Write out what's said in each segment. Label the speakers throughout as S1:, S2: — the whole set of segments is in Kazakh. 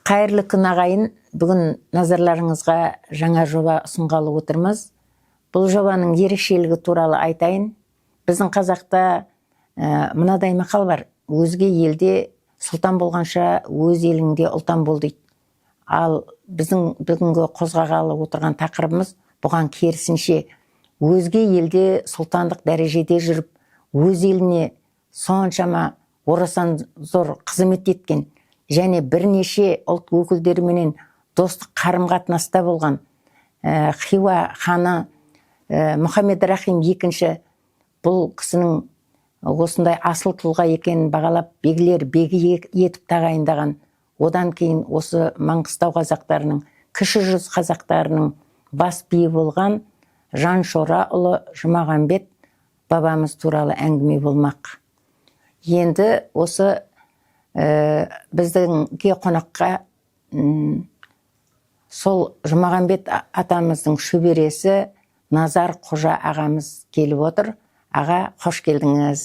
S1: Қайырлы күн ағайын, бүгін назарларыңызға жаңа жоба ұсынғалы отырмыз. Бұл жобаның ерекшелігі туралы айтайын. Біздің қазақта мынадай мақал бар: өзге елде сұлтан болғанша өз еліңде ұлтан бол дейді. Ал біздің бүгінгі қозғағалы отырған тақырыбымыз бұған керісінше, өзге елде сұлтандық дәрежеде жүріп, өз еліне соншама орасан зор қызмет еткен және бірнеше ұлт өкілдеріменен достық қарым-қатынаста болған Хиуа ханы Мұхаммед Рахим II бұл кісінің осындай асыл тұлға екенін бағалап, бегілер бегі етіп тағайындаған. Одан кейін осы Маңғыстау қазақтарының, кіші жүз қазақтарының бас биі болған Жаншораұлы Жұмағанбет бабамыз туралы әңгіме болмақ. Енді осы біздіңге қонаққа сол Жұмағанбет атамыздың шөбересі Назар Қожа ағамыз келіп отыр. Аға, қош келдіңіз.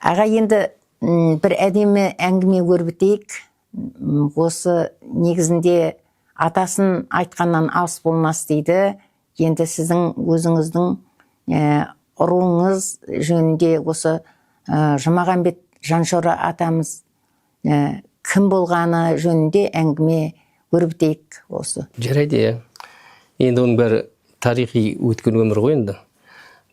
S1: Аға, енді бір әдемі әңгіме өрбітейік. Осы негізінде атасын айтқаннан ас болмас дейді. Енді сіздің өзіңіздің ұруыңыз жөнінде осы Жұмағанбет Жаншора атамыз кім болғаны жөнінде әңгіме өрбітейік осы.
S2: Жарайды. Енді оның бәрі тарихи өткен өмір ғой енді.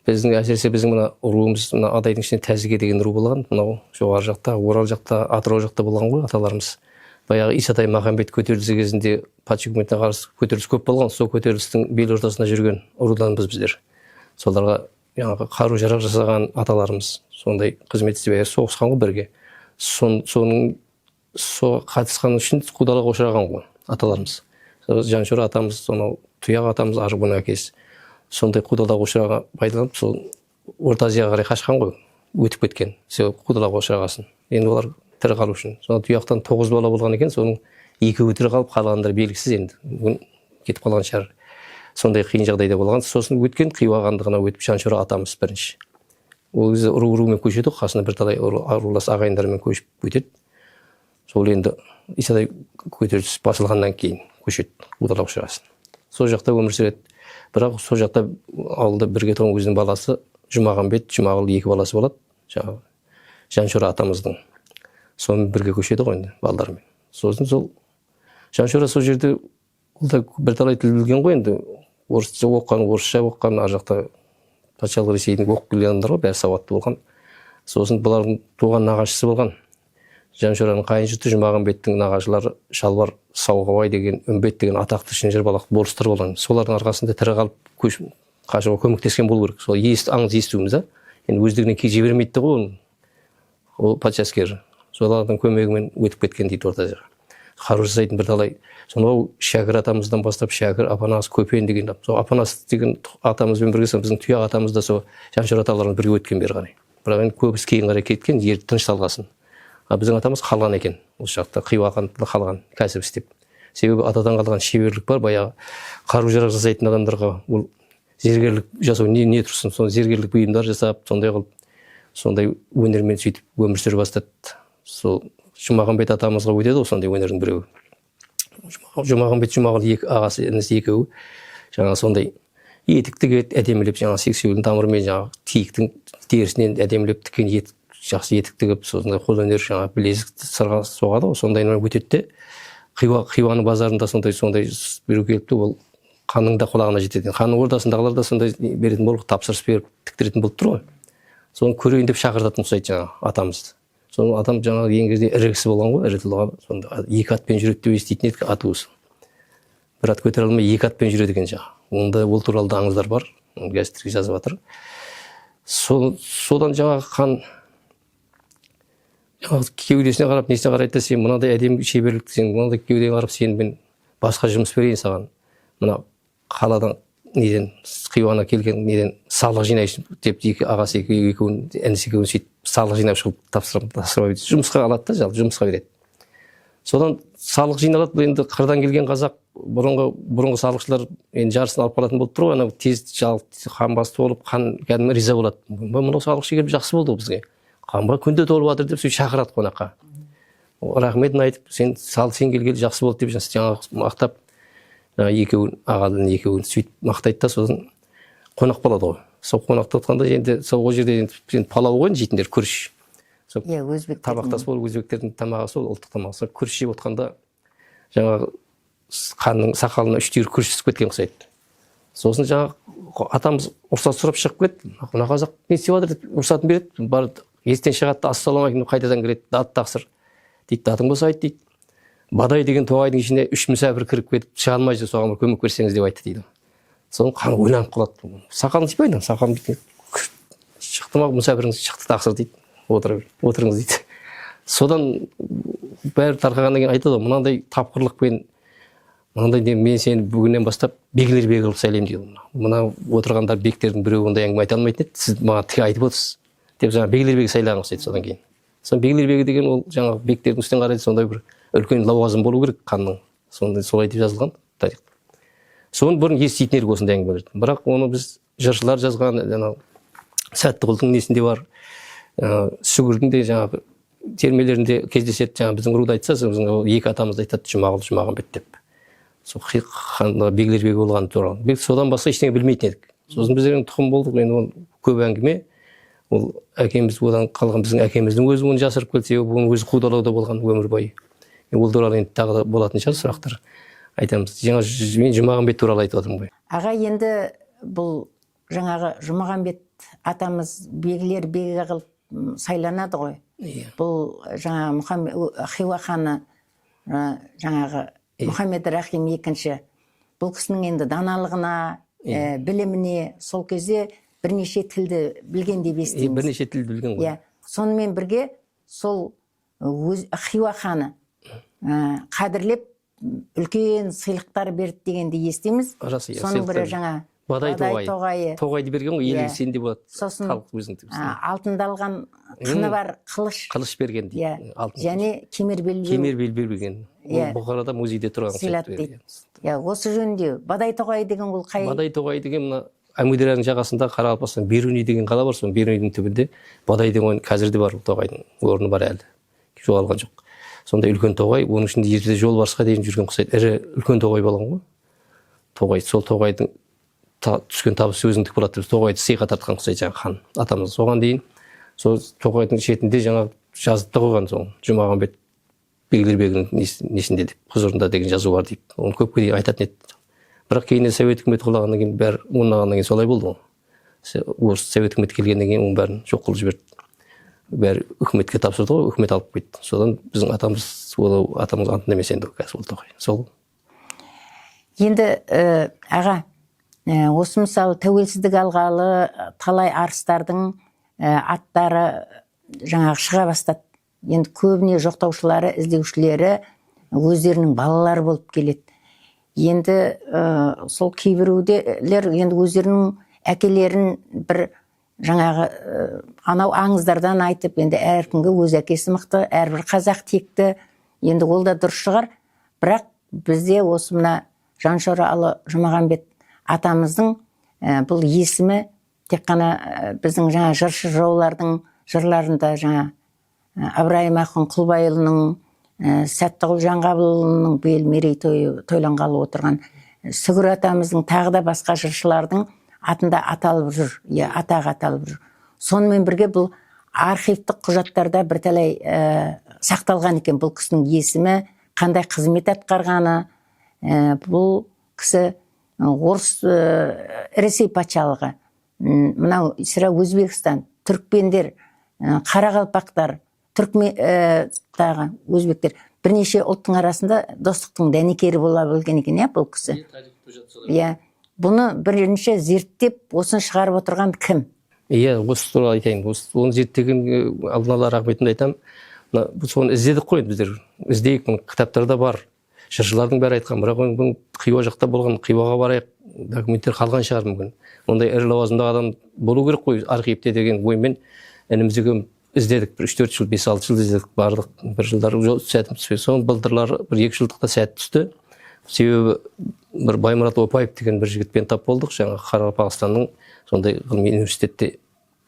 S2: Біздің әсіресе біздің мына ұруымыз мына Адайдың ішінде Тәзіге деген ру болған. Мынау жоғары жақта, Орал жақта, Атырау жақта болған ғой аталарымыз. Баяғы Исатай Махамбет көтерілісі кезінде патша үкіметіне қарсы көтеріліс көп болған. Сол көтерілістің бел ортасында жүрген ұруданбыз біздер. Соларға жаңағы қару-жарақ жасаған аталарымыз сондай қызмет істеп соғысқан ғой бірге. Соның қатысқан үшін қудалауға ұшыраған ғой аталарымыз. Жаншора атамыз, сонау Тұяқ атамыз, Арғын әкесі сондай қудалауға ұшыраған пайдаланып, сол Орта Азияға қарай қашқан ғой, өтіп кеткен. Сол қудалауға ұшырағасын. Енді олар тірі қалу үшін. Сонда Тұяқтан 9 бала болған екен, соның 2-і тірі қалып, қалғандары белгісіз енді. Бүгін кетіп қалған шығар. Сондай қиын жағдайда болған. Сосын өткен Хиуа хандығына өтіп Жаншора атамыз бірінші. Ол кезде ұрумен көшеді, қасына бірталай арулас ағайындармен көшіп өтеді. Сол енді Исатай көтеріліс басылғаннан кейін көшеді, қудалауға ұшырағасын. Сол жақта өмір сүреді. Бірақ сол жақта ауылда бірге туған өзінің баласы Жұмағанбет, Жұмағұл 2 баласы болады. Жаңағы Жаншора атамыздың. Сонымен бірге көшеді ғой енді балаларымен. Сосын сол Жаншора сол жерде ол да бірталай тіл білген ғой енді. Орысша оқыған, орысша оқыған, ар жақта патшалық Ресейдің оқып келген адамдар ғой, бәрі сауатты болған. Сосын бұлардың туған нағашысы болған. Жаншораның қайынжұрты Жұмағанбеттің нағашылары Шалбар Сауғабай деген, Үмбет деген атақты шынжыр балақты болыстар болған. Солардың арқасында тірі қалып қашуға көмектескен болу керек. Сол аңыз естуіміз, енді өздігінен жібермейді ғой ол патша әскері. Солардың көмегімен өтіп кеткен дейді Орта Азияға. Қару жасайтын бірталай. Сонау Шәкір атамыздан бастап Шәкір, Апанас, Көпен деген. Сол Апанас деген атамызбен бірге біздің Тұяқ атамыз да сол Жаншора аталарымен бірге өткен бері қарай. Бірақ енді көбісі кейін қарай кеткен, ер тынышталғасын. Біздің атамыз қалған екен, осы жақта Хиуа хандығында қалған, кәсіп істеп. Себебі атадан қалған шеберлік бар, баяғы қару-жарақ жасайтын адамдарға ол зергерлік жасау не тұрсын, сол зергерлік бұйымдар жасап, сондай қылып, сондай өнермен сөйтіп өмір сүре бастады. Сол Жұмағанбет атамызға өтеді ғой сондай өнердің біреуі. Жұмағанбет, Жұмағұл ағасы інісі екеуі жаңағы сондай етікті әдемілеп, жаңағы сексеуілдің тамырымен жаңағы киіктің терісінен әдемілеп тіккен етік, жақсы етік тігіп, сондай қолөнер жаңағы білезік сырға соғады ғой, сондайынан өтеді де Хиуаның базарында сондай біреу келіпті, ол ханның да құлағына жетеді. Ханның ордасындағылар да сондай беретін болып, тапсырыс беріп тіктіретін болып тұр ғой. Соны көрейін деп шақыртатын ұқсайды жаңағы атамызды. Соны атам жаңағы ең кезде ірі кісі болған ғой, ірі тұлға. Сонда 2 атпен жүреді деп еститін едік, аты осы. Бір ат көтере алмай 2 атпен жүреді екен жаңағы. Онда ол туралы да аңыздар бар, газеттерге жазып жатыр. Содан жаңағы хан кеудесіне қарап, несіне қарайды, сен мынадай әдемі шеберлік, сен мынадай кеудеге қарап, сен мен басқа жұмыс берейін саған. Мына қаладан неден Хиуаға келген неден салық жинайсың деп ағасы екеуін, інісі екеуін сөйтіп салық жинап шығып тапсырып жұмысқа алады да, жалпы жұмысқа береді. Содан салық жиналады. Бұл енді қырдан келген қазақ бұрынғы салықшылар енді жарысын алып қалатын болып тұр ғой. Анау тез қанбасты болып, қан кәдімгі риза болады. Мынау салықшы келіп жақсы болды бізге. Қанба күнде толып жатыр деп сөйтіп шақырады қонаққа. рахметін айтып, сен келгелі жақсы болды деп жаңағы мақтап, екеуін ағалын екеуін сөйтіп мақтайды да, сосын қонақ болады ғой. Сол қонақта отқанда енді сол жерде енді палау ғой жейтіндер, күріш.
S1: Иә, өзбек
S2: табақтас болып өзбектердің тамағы сол, ұлттық тамағы. Сол күріш жеп отқанда жаңағы қанның сақалына 3 түйір күріш түсіп кеткен ұқсайды. Сосын жаңағы атамыз рұқсат сұрап шығып кетті. Мына қазақ не істеп жатыр деп рұқсатын береді. Барып естен шығады, ассалаумағалейкум қайтадан кіреді. Ат тақсыр дейді, атың болса айт дейді. Бадай деген тоғайдың ішіне 3 мүсәпір кіріп кетіп шыға алмай жүр, соған бір көмек берсеңіз деп айтты дейді. Соның қан ойланып қалады. Сақалын сипайды, сақалын шықты ма, мүсәпіріңіз шықты тақсыр дейді. Отырыңыз дейді. Содан бәрі тарқағаннан кейін айтады, мынандай тапқырлықпен, мынандай мен сені бүгіннен бастап бегілер бегі қылып сайлаймын дейді. Мына отырғандар бектердің біреуі ондай әңгіме айта алмайтын еді, сіз маған тіке айтып отырсыз деп жаңағы бегілер бегі сайлаған ұқсайды. Содан кейін сон бегілер бегі деген ол жаңағы бектердің үстінен қарайды, сондай бір үлкен лауазым болу керек ханның. Солай деп жазылған тарихта. Соны бұрын еститін едік осындай әңгімелерді. Бірақ оны біз жыршылар жазған, жаңағы Сәттіғұлдың несінде бар, Сүгірдің де жаңағы термелерінде кездеседі. Жаңағы біздің руда айтса, екі атамыз айтады, Жұмағұл, Жұмағанбет деп. Сол бегілер бегі болған туралы. Содан басқа ештеңе білмейтін едік. Сосын біздердің тұқым болдық, енді ол көп әңгіме. Ол әкеміз одан қалған, біздің әкеміздің өзі оны жасырып келсе, оның өзі қудалауда болған өмір бойы. Ол туралы енді тағы да болатын шығар сұрақтар айтамыз. Мен Жұмағанбет туралы айтып отырмын ғой.
S1: Аға, енді бұл жаңағы Жұмағанбет атамыз бегілер бегі қылып сайланады ғой. Бұл жаңағы Хиуа ханы жаңағы Мұхаммед Рахим екінші. Бұл кісінің енді даналығына, біліміне сол кезде бірнеше тілді білген деп естиміз.
S2: Бірнеше тілді білген ғой.
S1: Сонымен бірге сол Хиуа ханы қадірлеп үлкен сыйлықтар берді дегенде естиміз. Соның бірі жаңа
S2: Бадай тоғайы. Тоғайды берген ғой, ел сенде болады.
S1: Сосын алтындалған қыны бар қылыш.
S2: Қылыш берген дейді.
S1: Және кемер белбеу
S2: берген. Ол Бұхарада музейде тұрған
S1: сыйлады дейді. Осы жөнінде Бадай тоғайы деген ол қай?
S2: Бадай тоғайы деген мына Әмударияның жағасында Қарақалпақстан Беруни деген қала бар, сол Берунинің түбінде Бадай деген қазір де бар, тоғайдың орны бар әлі. Жоғалған жоқ. Сондай үлкен тоғай, оның ішінде ертеде жолбарысқа дейін жүрген құсайды. Ірі үлкен тоғай болған ғой. Тоғай, сол тоғайдың түскен табысы өзіндік болады деп тоғайды сыйға тартқан құсайды жаңағы хан атамыз. Соған дейін сол тоғайдың шетінде жаңа жазып та қойған, сол Жұмағанбет бегілер бегінің несінде деп, құзырында деген жазу бар дейді. Оны көпке дейін айтатын еді. Бірақ кейіннен Совет үкіметі құлағаннан кейін бәрі орнағаннан кейін солай болды ғой. Осы Совет үкіметі келгеннен кейін оның бәрін жоқ қылып жіберді. Бәрі үкіметке тапсырды ғой, үкімет алып кетті. Содан біздің атамыз антын емес енді қазір ол тоғай. Сол.
S1: Енді аға, осы мысалы тәуелсіздік алғалы талай арыстардың аттары жаңағы шыға бастады. Енді көбіне жоқтаушылары, іздеушілері өздерінің балалары болып келеді. Енді сол кейбіреулер енді өздерінің әкелерін бір жаңағы анау аңыздардан айтып, енді әркімге өз әкесі мықты, әрбір қазақ текті, енді ол да дұрыс шығар. Бірақ бізде осы мына Жаншоралы Жұмағанбет атамыздың бұл есімі тек қана біздің жаңа жыршы жыраулардың жырларында жаңа Ыбырайым Ақын Құлбайұлының, Сәттіғұл Жанғабылұлының биыл мерейтойы тойланғалы отырған Сүгір атамыздың тағы да басқа жыршылардың атында аталып жүр, атағы аталып жүр. Сонымен бірге бұл архивтік құжаттарда бірталай сақталған екен бұл кісінің есімі, қандай қызмет атқарғаны. Бұл кісі орыс Ресей патшалығы, мынау сірә Өзбекстан, түрікпендер, қарақалпақтар, тағы өзбектер, бірнеше ұлттың арасында достықтың дәнекері бола білген екен, бұл кісі. Бұны бірінші зерттеп, осын шығарып отырған кім?
S2: Осы туралы айтайын. Оны зерттеген алдын ала рахметімді айтамын. Соны іздедік қой біздер. Іздейік, кітаптарда бар. Жыршылардың бәрі айтқан, бірақ оның Хиуа жақта болған, Хиуаға барайық, документтер қалған шығар мүмкін. Ондай ірі лауазымдағы адам болу керек қой архивте деген оймен ініміздегі іздедік. 3-4 жыл, 5-6 жыл іздедік, бардық. Бір жылдар сәтім түспеді. Соның былтырлар 1-2 жылдықта сәт түсті. Себебі бір Баймұрат Опаев деген бір жігітпен тап болдық. Жаңағы Қарақалпақстанның сондай ғылыми университетте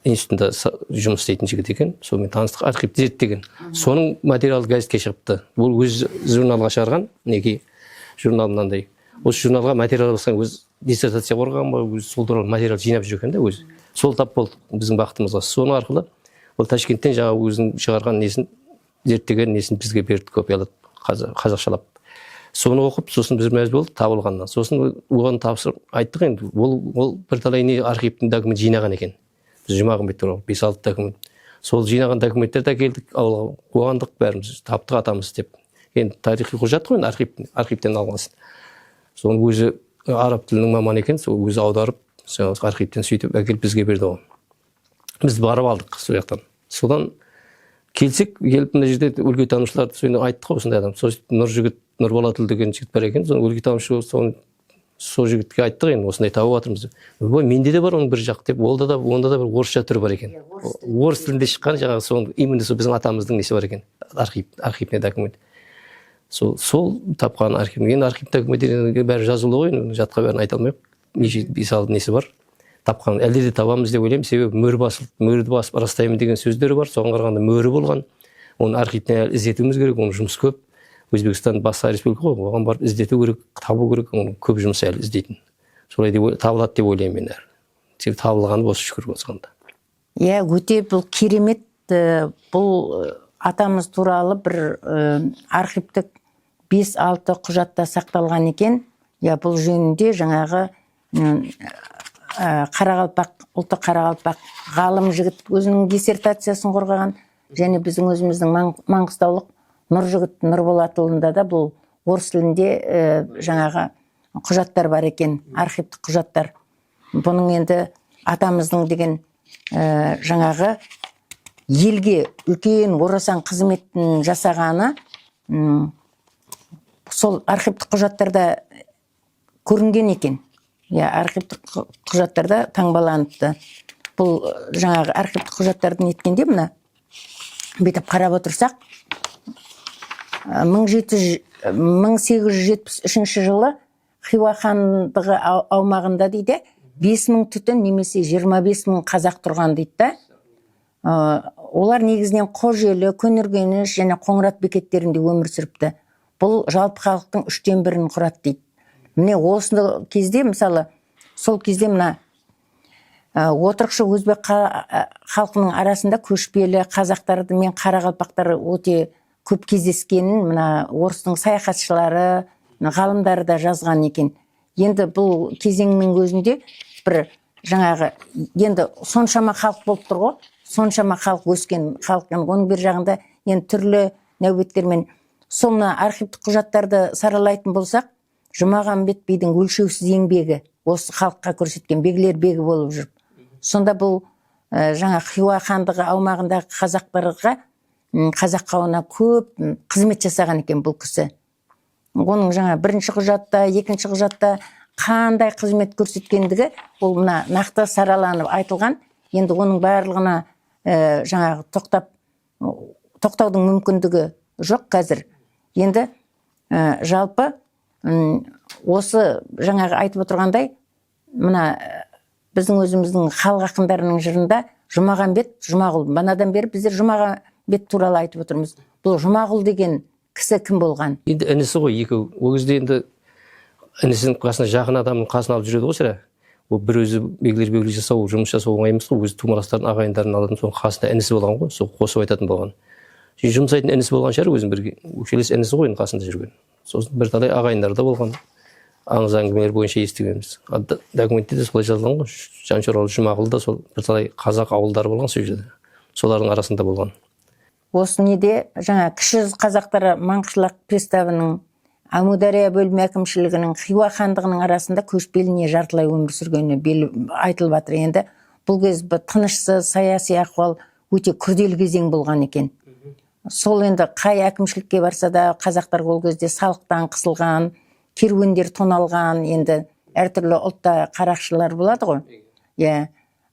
S2: институтында жұмыс істейтін жігіт екен. Сонымен таныстық, архивті зерттеген. Соның материалы газетке шығыпты. Ол өз журналға шығарған, неге журнал мынандай. Осы журналға материал басқан, өз диссертация қорғаған ба, өз сол туралы материал жинап жүр екен да өзі. Сол тап болды біздің бақытымызға. Соның арқылы ол Ташкенттен жаңа өзінің шығарған несін, зерттеген несін бізге берді, копиялады, қазақшалап. Соны оқып, сосын біз мәз болды табылғаннан. Сосын оған тапсырып айттық енді, ол бірталай не архивтің документ жинаған екен. Біз Жұмағанбет туралы 5-6 документ. Сол жинаған документтерді әкелдік, ауылға қуандық, бәріміз таптық, атамыз деп. Енді тарихи құжат қой, архивтен алғансын. Соны өзі араб тілінің маманы екен, сол өзі аударып, архивтен сөйтіп әкеліп бізге берді ғой. Біз барып алдық сол жақтан. Содан келсек, келіп мына жерде өлкетанушыларды сөйне айттық осындай адам. Сол Нұрболатұлы деген жігіт бар екен, соны өлкетанушы сол жігітке айттық енді, осындай тауып жатырмыз. Менде де бар оның бір жақ деп, онда да бір орысша түрі бар екен. Орыс тілінде шыққан жаңағы соның именно сол біздің атамыздың несі бар екен, архивный документ. Сол тапқан архив. Енді архив документтерге бәрі жазылды ғой, жатқа бәрін айта алмайық. Неше 5-6 несі бар. Тапқан, әлде де табамыз деп ойлаймын, себебі мөрді басып растаймын деген сөздері бар. Соған қарағанда мөрі болған. Оны архивтен іздетуіміз керек, оның жұмыс көп. Өзбекстан басқа республика ғой, оған барып іздету керек, табу керек, оның көп жұмыс әлі іздейтін. Солай деп табылады деп ойлаймын мен әлі. Себебі табылғаны осы шүкір болғанда.
S1: Иә, өте бұл керемет, бұл атамыз туралы бір архивтік 5-6 құжатта сақталған екен. Я бұл жөнінде жаңағы ұлттық Қарақалпақ ғалым жігіт өзінің диссертациясын қорғаған, және біздің өзіміздің Маңғыстаулық Нұржігіт Нұрболатұлында да бұл орыс тілінде жаңағы құжаттар бар екен, архивтік құжаттар. Бұның енді атамыздың деген жаңағы елге үлкен орасан қызметін жасағаны сол архивтік құжаттарда көрінген екен. Архивтік құжаттарда таңбаланыпты. Бұл жаңағы архивтік құжаттарды неткенде мына бүйтіп қарап отырсақ, 1873 жылы Хиуа хандығы аумағында дейді 5000 түтін немесе 25000 қазақ тұрған дейді. Олар негізінен Қожелі, Көніргеніш және Қоңырат бекеттерінде өмір сүріпті. Бұл жалпы халықтың 1/3 құрады дейді. Міне осы кезде, мысалы, сол кезде мына отырықшы өзбек халқының арасында көшпелі қазақтарды мен қарақалпақтары өте көп кездескенін мына орыстың саяхатшылары, ғалымдары да жазған екен. Енді бұл кезеңнің өзінде бір жаңағы, енді соншама халық болып тұр ғой, соншама халық өскен халық, оның бір жағында енді түрлі нәубеттермен соны архивтік құжаттарды саралайтын болсақ, Жұмағанбет бидің өлшеусіз еңбегі осы халыққа көрсеткен, бегілер бегі болып жүріп. Сонда бұл жаңа Хиуа хандығы аумағындағы қазақтарға, қазақ қауымына көп қызмет жасаған екен бұл кісі. Оның жаңа бірінші құжатта, екінші құжатта қандай қызмет көрсеткендігі ол мына нақты сараланып айтылған. Енді оның барлығына жаңағы тоқтаудың мүмкіндігі жоқ қазір. Енді жалпы осы жаңағы айтып отырғандай, мына біздің өзіміздің халық ақындарының жырында Жұмағанбет, Жұмағұл, манадан бері біздер Жұмағанбет туралы айтып отырмыз. Бұл Жұмағұл деген кісі кім болған?
S2: Енді інісі ғой, екеу. Ол кезде енді інісінің қасына жақын адамның қасына алып жүреді ғой сірә. Ол бір өзі белгілер жасау, жұмыс жасау оңай емес қой. Өзі тумаластарын, ағайындарын алатын, соның қасында інісі болған ғой, сол қосып айтатын болған. Жұмсайтын інісі болған шығар, өзінің бірге өкшелес інісі ғой қасында жүрген. Сосын бірталай ағайындар да болған. Аңыз әңгімелер бойынша естігенбіз. Документте де солай жазылған ғой. Жаншоралы Жұмағұлда сол бірталай қазақ ауылдары болған сол жерде. Солардың арасында болған.
S1: Осы неде жаңа кіші қазақтары Маңғышлақ приставының Әмудария бөлімі әкімшілігінің Хиуа хандығының арасында көшпелі жартылай өмір сүргені айтылып жатыр. Енді бұл кез тынышсыз саяси ахуал өте күрделі кезең болған екен. Сол енді қай әкімшілікке барса да қазақтар ол кезде салықтан қысылған, керуендер тоналған, енді әртүрлі ұлтта қарақшылар болады ғой.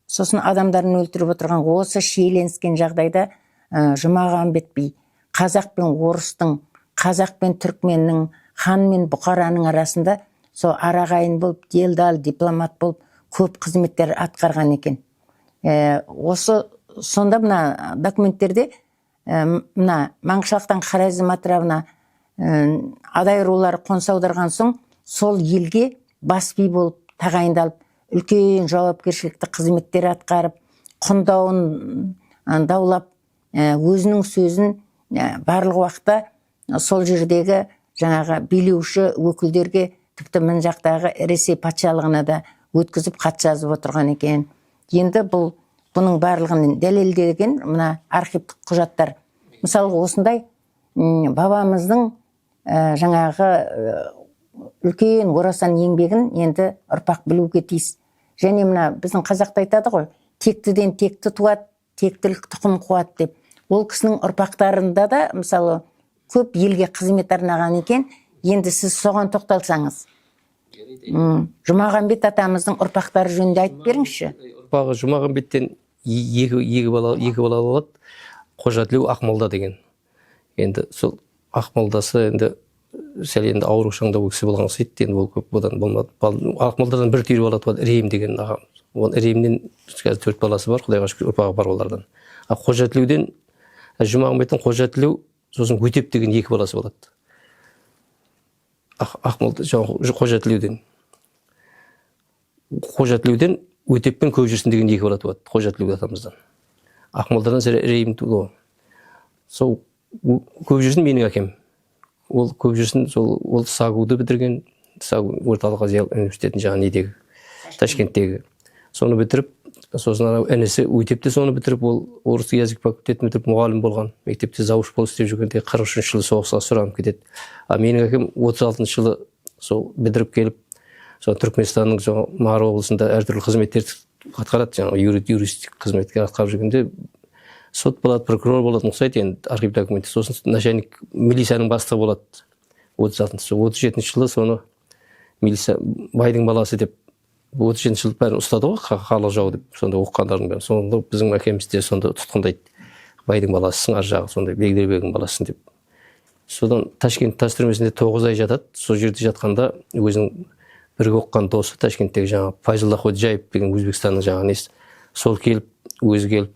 S1: Сосын адамдарын өлтіріп отырған осы шиеленіскен жағдайда Жұмағанбет би қазақ пен орыстың, қазақ пен түркменнің, хан мен бұқараның арасында сол арағайын болып, делдал дипломат болып көп қызметтер атқарған екен. Осы сонда мына документтерде мына Маңғышлақтан Хорезм атырабына адай рулар қоныс аударған соң сол елге бас би болып тағайындалып, үлкен жауапкершілікті қызметтер атқарып, құндауын даулап, өзінің сөзін барлық уақытта сол жердегі жаңағы билеуші өкілдерге, тіпті мін жақтағы Ресей патшалығына да өткізіп хат жазып отырған екен. Енді бұның барлығын дәлелдеген мына архивтік құжаттар. Мысалы осындай бабамыздың жаңағы үлкен орасан еңбегін енді ұрпақ білуге тиіс. Және мына біздің қазақта айтады ғой, тектіден текті туады, тектілік тұқым қуады деп. Ол кісінің ұрпақтарында да мысалы көп елге қызмет арнаған екен. Енді сіз соған тоқталсаңыз. Жұмағанбет атамыздың ұрпақтары жөнінде айтып беріңізші.
S2: Ұрпағы Жұмағанбеттен екі бала болады. Қожатілеу Ақмолда деген. Енді сол Ақмолдасы енді сәл енді ауру шаңда ол кісі болған сөйтті. Енді ол көп бұдан болмады. Ақмолдадан бір түйір бала туады, Рейім деген ағам. Ол Рейімнен қазір 4 баласы бар, Құдайға шүкір ұрпағы бар олардан. Қожатілеуден Жұмағанбеттің Қожатілеу, сосын Өтеп деген 2 баласы болады. Ақмолда Қожатілеуден Өтеп пен Көкжүрсін деген 2 бала туады, Қожатілеу атамыздан. Ақмолдадан Рейім туды. Сол Көкжүрсін менің әкем. Ол Көкжүрсін ол САГУ-ды бітірген, САГУ орталық Азия университетін жаңа недегі, Ташкенттегі. Соны бітіріп, сосын інісі Өтепті соны бітіріп, ол орыс язык факультетін бітіріп мұғалім болған. Мектепте завуч болып істеп жүргенде 43 жылы соғысқа сұранып кетеді. Менің әкем 36 жылы сол бітіріп келіп, сол Түркменстанның Мар облысында әртүрлі қызметтерді атқарады, жаңағы юристик қызметке атқарып жүргенде сот болады, прокурор болады, ұқсайды енді архив документі. Сосын начальник милицияның бастығы болады 37 жылы соны милиция байдың баласы деп 37 жыл бәрін ұстады ғой, халық жау деп, сонда оқығандардың бәрін. Сонда біздің әкемізде сонда тұтқындайды. Байдың баласысың, ар жағы сондай Бегдербегдің баласысың деп. Содан Ташкент тас түрмесінде 9 ай жатады. Сол жерде жатқанда өзінің бірге оқыған досы Ташкенттегі жаңағы Файзулла Ходжаев деген Өзбекстанның жаңағы несі, сол келіп, өзі келіп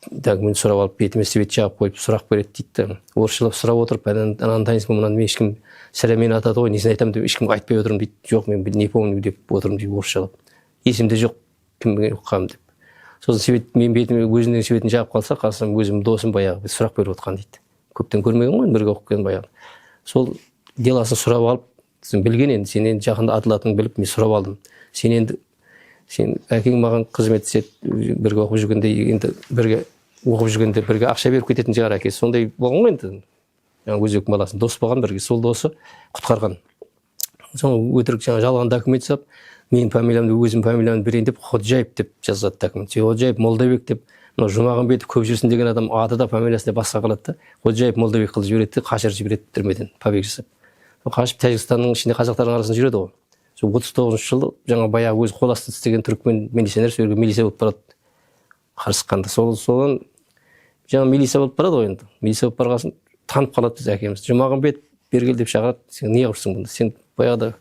S2: документ сұрап алып, бетіме свет жағып қойып сұрақ береді дейді. Орысшалап сұрап отырып, анандайсың ба, мынаны мен ешкім сәлемен атады ғой, несін айтамын деп ешкім айтпай отырмын дейді. Жоқ, мен не помню деп отырмын дейді орысшалап. Есімде жоқ, кімге оқығанмын деп. Сосын свет мен бетіме өзінің светін жағып қалса, қарасам өзім досым баяғы сұрақ беріп отқан дейді. Көптен көрмеген ғой, бірге оқыған баяғы. Сол деласын сұрап алып, сен білген енді, сен енді жақында атылатынын біліп, мен сұрап алдым. Сен әкең маған қызмет істеді, бірге оқып жүргенде енді бірге ақша беріп кететін шығар әкесі. Сондай болған ғой енді. Өзбек баласын дос болған бірге, сол досы құтқарған. Соны өтірік жалған документ жасап, менің фамилиямды, өзім фамилиямды берейін деп Ходжаев деп жазады документ. Ходжаев Молдабек деп, мына Жұмағанбетов Көкжүрсін деген адам аты да фамилиясы да басқа қалады да. Ходжаев Молдабек қылып жібереді, қашырып жібереді түрмеден, побег жасап. Қашып Тәжікстанның ішінде қазақтардың арасында жүреді ғой. Сол 39 жылы жаңа баяғы өзі қол астында істеген түрікмен милиционер сол жерге милиция болып барады. Қарысқанда содан жаңа милиция болып барады ғой енді. Милиция болып барғасын танып қалады біз әкеміз. Жұмағанбет бергел деп шақырады. Сен не қылсың бұнда? Сен баяғыда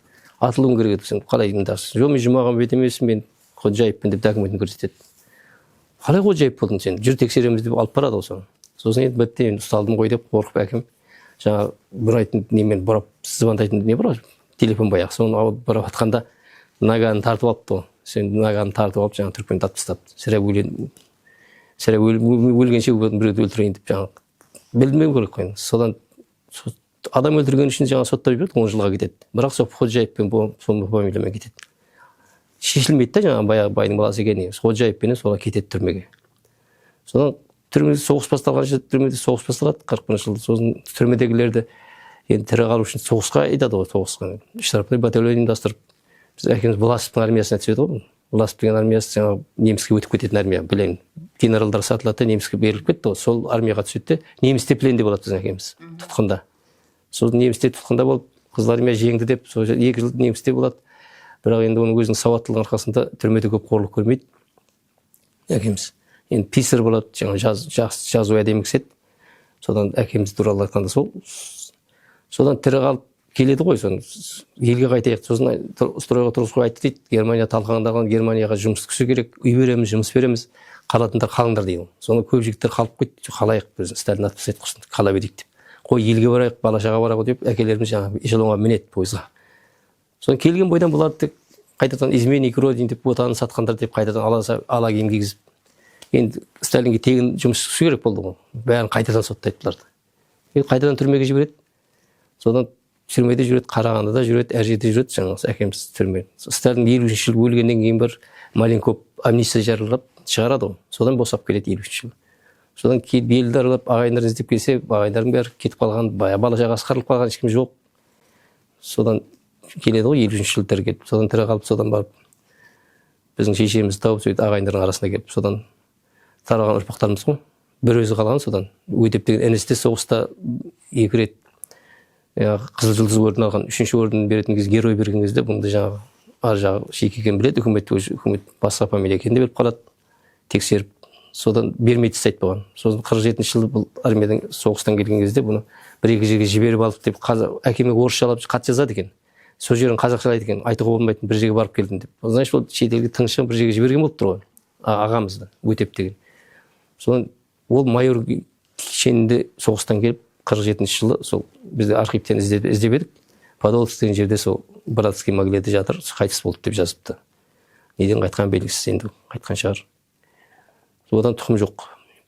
S2: атылуың керек еді. Сен қалай мындасың? Жоқ, мен Жұмағанбет емеспін, мен Ходжаевпын деп документін көрсетеді. Қалай Ходжаев болдың сен? Жүр тексереміз деп алып барады ғой соны. Сосын енді бітті, енді ұсталдым ғой деп қорқып әкем жаңа бұрайтын немен бұрап звондайтын не бар телефон баяғы. Соны алып бұрап атқанда наганы тартып алыпты ғой. Сен наганы тартып алып жаңа түрікменді атып тастапты. Сірә өлгенше біреуді өлтірейін деп жаңағы білмеу керек қой. Содан адам өлтірген үшін жаңа соттап жіберді, 10 жылға кетеді. Бірақ сол Ходжаевпен сол фамилиямен кетеді. Шешілмейді да жаңа баяғы байдың баласы екені. Ходжаевпен солай кетеді түрмеге. Содан түрмеде соғыс басталғанша түрмеде соғыс басталады 40 жылда. Сосын түрмедегілерді енді тірі қалу үшін соғысқа айдады ғой, соғысқа. Штрафной батальон ұйымдастырып, біз әкеміз Власовтың армиясына түседі ғой. Власов деген армиясы жаңағы неміске өтіп кететін армия, білең. Генералдар сатылады да неміске беріліп кетті ғой. Сол армияға түседі де немісте пленде болады біздің әкеміз тұтқында. Сол немісте тұтқында болып, Қызыл армия жеңді деп, сол 2 жыл немісте болады. Бірақ енді оның өзінің сауаттылығының арқасында түрмеде көп қорлық көрмейді әкеміз. Енді писар болады, жазу әдемі кісі еді. Содан әкеміз туралы айтқанда содан тірі қалып келеді ғой, соны елге қайтайық, сосын стройға тұрғызуға айтты дейді, Германия талқылаған, Германияға жұмыс күші керек, үй береміз, жұмыс береміз, қалатындар қалыңдар дейді. Соны көп жігіттер қалып қойды, қалайық біз Сталин атпасайды құсын, қала берейік деп. Қой елге барайық, бала шаға барайық деп әкелеріміз жаңағы эшелонға мінеді пойызға. Соны келген бойдан бұларды қайтадан изменник родин деп отанын сатқандар деп қайтадан ала киім кигізіп. Енді Сталинге тегін жұмыс күші керек болды ғой. Бәрін қайтадан соттайды бұларды. Қайтадан түрмеге жібереді. Содан түрмеде жүреді, Қарағандыда жүреді, әр жерде жүреді, жаңағы әкеміз түрме. Сталин 53 жыл өлгеннен кейін бір маленькоп амнистия жариялап шығарады ғой. Содан босап келеді 53 жыл. Содан кейін белді аралап ағайындарын іздеп келсе, ағайындардың бәрі кетіп қалған, бала шағасы қырылып қалған, ешкім жоқ. Содан келеді ғой 53 жылдар келіп, содан тірі қалып, содан барып біздің шешемізді тауып, сөйтіп ағайындардың арасына келіп, содан тараған ұрпақтарымыз ғой. Бір өзі қалған, содан Өтеп деген інісі де соғыста 2 рет Қызыл жұлдыз орден алған, 3-ші орден беретін кезде, герой берген кезде, бұнды жаңағы ар жағы шеке екенін біледі, үкімет басқа фамилия екенін де біліп қалады, тексеріп. Содан бермейді тастайды бұған. Сосын 47 жылы бұл армиядан соғыстан келген кезде бұны 1-2 жерге жіберіп алып деп әкеме орысшалап хат жазады екен. Сол жерін қазақшалайды екен, айтуға болмайтын бір жерге барып келдім деп. Значит, ол шетелге тыңшын бір жерге жіберген болып тұр ғой. Ағамызды Өтеп деген. Содан ол майор шенінде соғыстан келіп 47 жылы сол бізде архивтен іздеп едік. Подолск деген жерде сол Братский могиледе жатыр, қайтыс болды деп жазыпты. Неден қайтқан белгісіз, енді қайтқан шығар. Одан тұқым жоқ,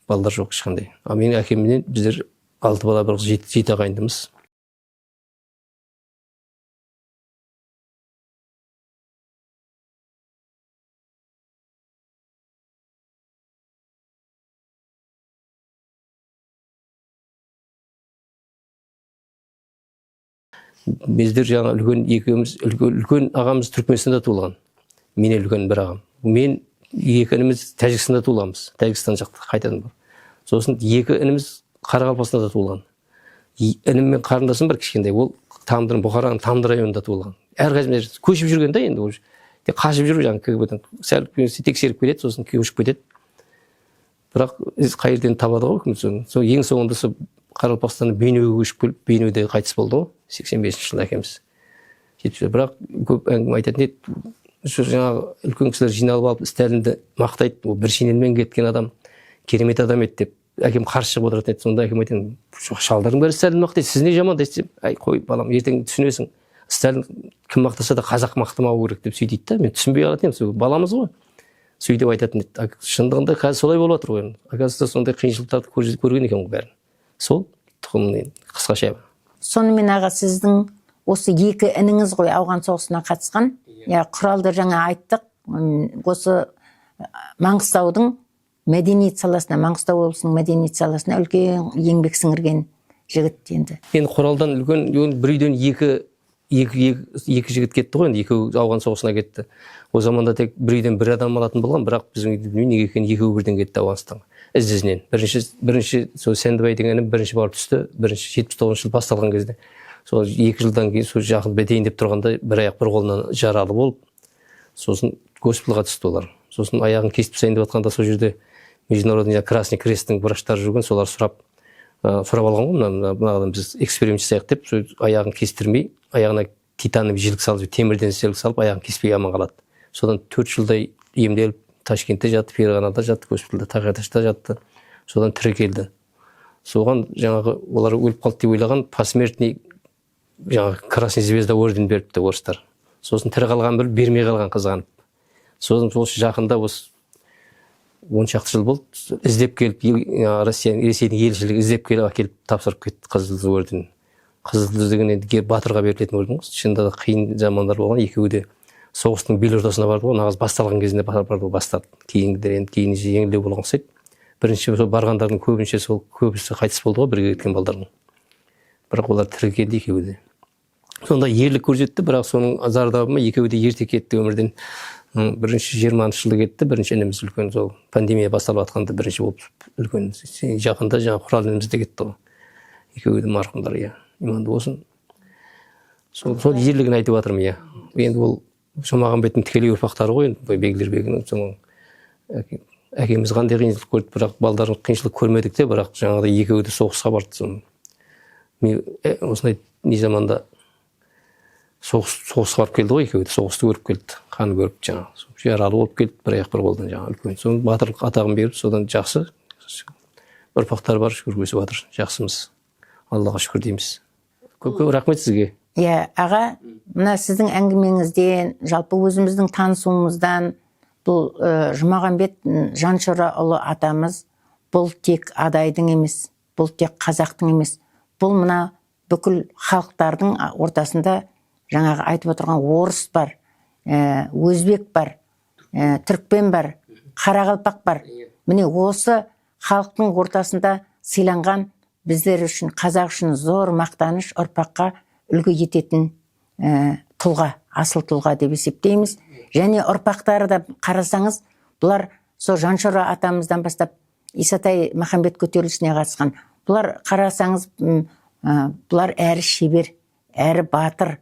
S2: балдар жоқ ешқандай. Менің әкемнен біздер 6 бала, бір 7 ағайындымыз. Біздер жаңа үлкен ағамыз Түркменстанда туылған. Мен үлкен бір ағам. Мен 2 ініміз Тәжікстанда туыламыз. Тәжікстан жақта қайтадан бар. Сосын 2 ініміз Қарақалпақстанда туылған. Інім мен қарындасым бір кішкентай, ол Тамдырдың, Бұхараның Тамды районында туылған. Әрқайсымыз көшіп жүрген де енді уже. Қашып жүру жаңа КГБ-дан сәл тексеріп келеді, сосын көшіп кетеді. Бірақ қай жерден табады ғой үкімет. Сол ең соңында сол Қарақалпақстаннан Бейнеуге көшіп келіп, Бейнеуде қайтыс болды ғой. 85 жылы әкеміз. Бірақ көп әңгіме айтатын еді. Жаңағы үлкен кісілер жиналып алып Сталинді мақтайды. Ол бір шенелмен кеткен адам, керемет адам еді деп. Әкем қарсы шығып отыратын еді. Сонда әкем айтатын, шалдардың бәрі Сталин мақтайды. Сіз не жаман десем, ай қой балам, ертең түсінесің. Сталин кім мақтаса да қазақ мақтамау керек деп сөйтейді да. Мен түсінбей қалатын едім. Баламыз ғой. Сөйтіп айтатын еді. Шындығында қазір солай болып жатыр ғой. Оказывается, сондай қиыншылықтарды көрген екен ғой бәрін. Сол тұқымның қысқаша.
S1: Сонымен аға, сіздің осы 2 ініңіз ғой ауған соғысына қатысқан. Құралды жаңа айттық. Осы Маңғыстаудың мәдениет саласына, Маңғыстау облысының мәдениет саласына үлкен еңбек сіңірген жігіт енді.
S2: Енді Құралдан үлкен бір үйден 2 жігіт кетті ғой, енді 2 ауған соғысына кетті. О заманда тек бір үйден 1 адам алатын болған, бірақ біздің үйде неге екенін 2 бірден кетті Ауғанстанға. Із-ізінен. Бірінші сол Сәндібай дегенім бірінші барып түсті. Бірінші 79 жыл басталған кезде. Сол 2 жылдан кейін сол жақын бітейін деп тұрғанда бір аяқ бір қолынан жаралы болып, сосын госпитальға түсті олар. Сосын аяғын кесіп тастайын деп жатқанда сол жерде Международный Красный Кресттің врачтары жүрген, солар сұрап алған ғой, мына біз эксперимент жасайық деп, аяғын кестірмей, аяғына титановый жилік салып, темірден жилік салып, аяғын кеспей аман қалады. Содан 4 жылдай емделіп Ташкентте жатты, Ферғанада жатты, госпитальда, Тағаташта жатты. Содан тірі келді. Соған жаңағы олар өліп қалды деп ойлаған, посмертный жаңағы Красный Звезда орден беріпті орыстар. Сосын тірі қалған бір бермей қалған қызғанып. Сосын осы жақында осы 10 шақты жыл болды, іздеп келіп, Ресейдің елшілігі іздеп келіп әкеліп тапсырып кетті Қызыл Жұлдыз орденін. Қызыл Жұлдыз деген енді батырға берілетін орден ғой. Шынында да қиын замандар болған, екеуі де соғыстың бел ортасына барды ғой, нағыз басталған кезінде барды бастады. Кейінгідер енді кейін жеңілдеу болған ұқсайды. Бірінші барғандардың көбісі қайтыс болды ғой, бірге кеткен балдардың. Бірақ олар тірі келді екеуі де. Сонда ерлік көрсетті, бірақ соның зардабы екеуі де ерте кетті өмірден. Бірінші 20-шы жылы кетті, бірінші ініміз үлкен, сол пандемия басталып жатқанда бірінші болып үлкен. Жақында жаңа Құрал ініміз де кетті ғой. Екеуі де марқұмдар, иманды болсын. Сол ерлігін айтып жатырмын, енді ол Жұмағанбеттің тікелей ұрпақтары ғой, Бегдербегінің. Әкеміз қандай қиыншылық көрді, бірақ балдарын қиыншылық көрмедік те, бірақ жаңағыдай екеуі де соғысқа барды. Осындай не заманда соғысқа барып келді ғой, екеуі де соғысты көріп келді, қан көріп жаңағы жаралы болып келді, бір аяқ бір қолдан жаңағы үлкен. Соның батырлық атағын беріп, содан жақсы ұрпақтар бар, шүкір өсіп жатыр, жақсымыз. Аллаға шүкір дейміз. Көп рахмет сізге.
S1: Иә, аға, мына сіздің әңгімеңізден, жалпы өзіміздің танысуымыздан, бұл Жұмағанбет Жаншораұлы атамыз, бұл тек адайдың емес, бұл тек қазақтың емес, бұл мына бүкіл халықтардың ортасында жаңағы айтып отырған орыс бар, өзбек бар, түрікпен бар, қарақалпақ бар. Міне осы халықтың ортасында сыйланған біздер үшін, қазақ үшін зор мақтаныш, ұрпаққа үлгі ететін тұлға, асыл тұлға деп есептейміз. Және ұрпақтары да қарасаңыз, бұлар сол Жаншора атамыздан бастап Исатай Махамбет көтерілісіне қатысқан. Бұлар қарасаңыз, бұлар әрі шебер, әрі батыр,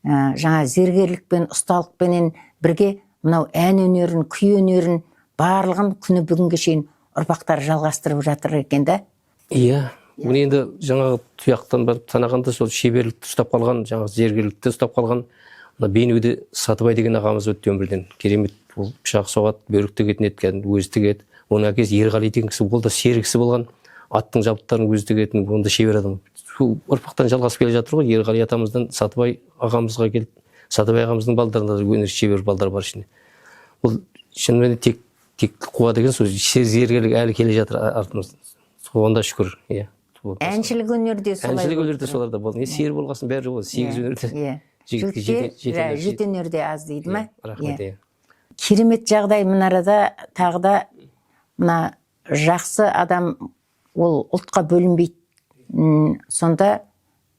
S1: жаңа зергерлікпен, ұсталықпенен бірге мынау ән өнерін, күй өнерін барлығын күні бүгінге шейін ұрпақтар жалғастырып жатыр екен да.
S2: Иә, мен енді жаңағы тұяқтан барып санағанда сол шеберлікті ұстап қалған, жаңағы зергерлікті ұстап қалған, Бейнеуде Сатыбай деген ағамыз өтті өмірден. Керемет, ол пышақ соғады, бөрік тігетін еді, өзі тігеді. Оның әкесі Ерғали деген кісі, ол да серіксі болған, аттың жабдықтарын өзі тігетін, онда шебер адам. Ұрпақтан жалғасып келе жатыр ғой, Ерғали атамыздан Сатыбай ағамызға келді. Сатыбай ағамыздың балдарында да өнер шебер балдар бар ішінде. Бұл шынымен тек қуа деген сөз, зергерлік әлі келе жатыр артымызда. Онда шүкір, иә.
S1: Әншілік өнерде солай.
S2: Әншілік өнерде соларда болды. Сер болғасын бәрі болады, 8 өнерде.
S1: Жет өнерде аз дейді ма?
S2: Рахмет.
S1: Керемет жағдай мына арада тағы да мына жақсы адам ол ұлтқа бөлінбейді. Сонда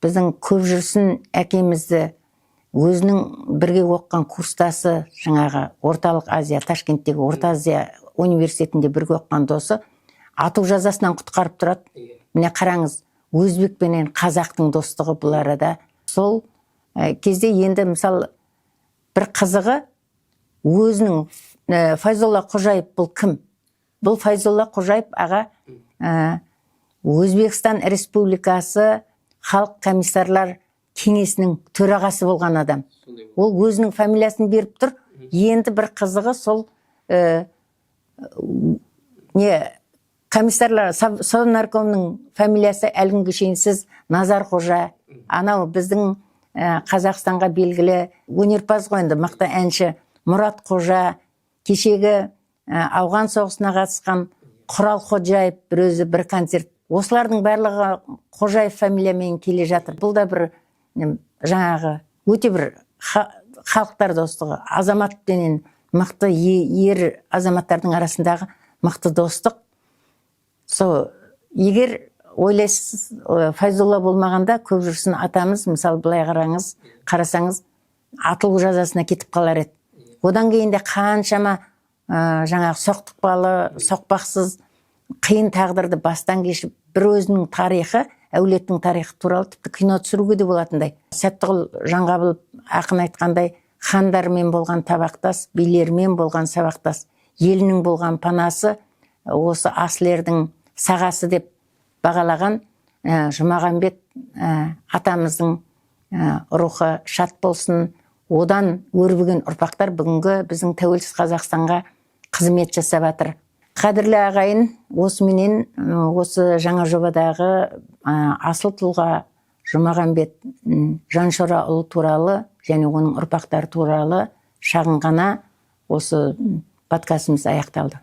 S1: біздің көп жүрсін әкемізді өзінің бірге оқыған курстасы жаңағы Орталық Азия, Ташкенттегі Орта Азия университетінде бірге оқыған досы ату жазасынан құтқарып тұрады. Міне қараңыз, өзбек пенен қазақтың достығы бұл арада. Сол кезде енді мысалы бір қызығы өзінің Файзолла Қожаев бұл кім? Бұл Файзолла Қожаев аға Өзбекстан Республикасы халық комиссарлар кеңесінің төрағасы болған адам. Ол өзінің фамилиясын беріп тұр. Енді бір қызығы сол комиссарлар Совнаркомның фамилиясы әлгінгі шейін сіз Назар Қожа, анау біздің Қазақстанға белгілі өнерпаз ғой енді, мықты әнші Мұрат Қожа, кешегі ауған соғысына қатысқан Құрал Ходжаев бір өзі бір концерт. Осылардың барлығы Қожаев фамилиямен келе жатыр. Бұл да бір жаңағы өте бір халықтар достығы, азамат денен мықты ер азаматтардың арасындағы мықты достық. Егер ойлайсыз, Файзолла болмағанда көп жүрсін атамыз, мысалы былай қарасаңыз, атылу жазасына кетіп қалар еді. Одан кейін де қаншама жаңағы соқтықпалы, соқпақсыз қиын тағдырды бастан кешіп, бір өзінің тарихы, әулеттің тарихы туралы тіпті кино түсіруге де болатындай. Сәттіғұл Жанғабыл ақын айтқандай, хандармен болған табақтас, билермен болған сабақтас, елінің болған панасы, осы асылердің сағасы деп бағалаған Жұмағанбет атамыздың рухы шат болсын. Одан өрбіген ұрпақтар бүгінгі біздің тәуелсіз Қазақстанға қызмет жасап жатыр. Қадірлі ағайын, осыменен осы жаңа жобадағы асыл тұлға Жұмағанбет Жаншораұлы туралы және оның ұрпақтары туралы шағын ғана осы подкастымыз аяқталды.